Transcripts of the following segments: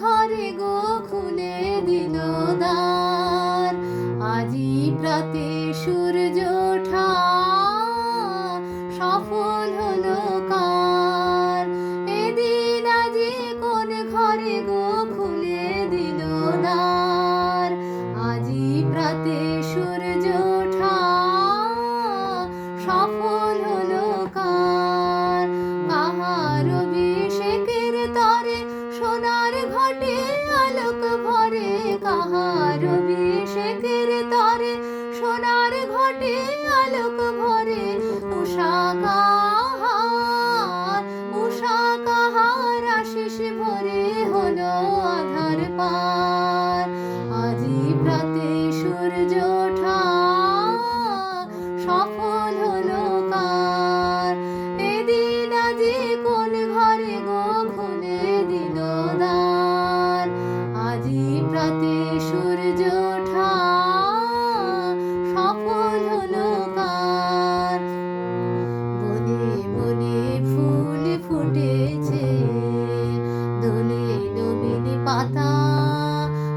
ঘরে গো খুলে দিল দ্বার। আজি প্রাতে সূর্য ওঠা সফল হলো কার। এদিন আজি কোন ঘরে গো খুলে দিল দ্বার। আজি প্রাতে সূর্য ওঠা সফল হলো কার। কাহার অভিষেকের তরে সোনার ঘটে আলোক ভরে। কাহার অভিষেকের তরে সোনার ঘটে আলোক ভরে। উষা কাহার আশিস ভরে হলো আধার পার। আজি প্রাতে সূর্য ওঠা সফল হলো কার। এদিন আজি কোন ঘরে গো খুলে দিল দ্বার। আজি প্রাতে সূর্য ওঠা সফল হলো কার। বনে বনে ফুল ফুটেছে দোলে নবীন পাতা।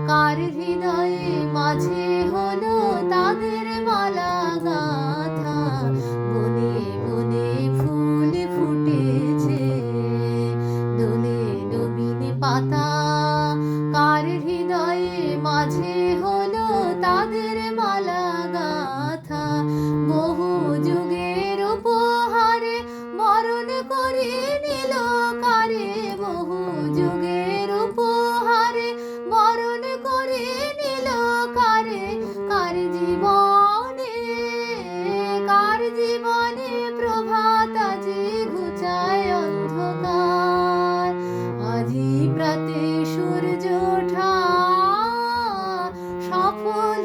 কার হৃদয়ে মাঝে হলো তাদের মালা গাথা। বনে বনে ফুল ফুটেছে দোলে নবীন পাতা। কার হৃদয়ে মাঝে হলো তাদের মালা গাথা। বহু যুগের উপহারে বরণ করে নিল কারে। বহু যুগের উপহারে বরণ করে নিল কারে। কার জীবনে প্রভাত আজি ঘুচায় অন্ধকার। আজি প্রাতে সূর্য ওঠা সফল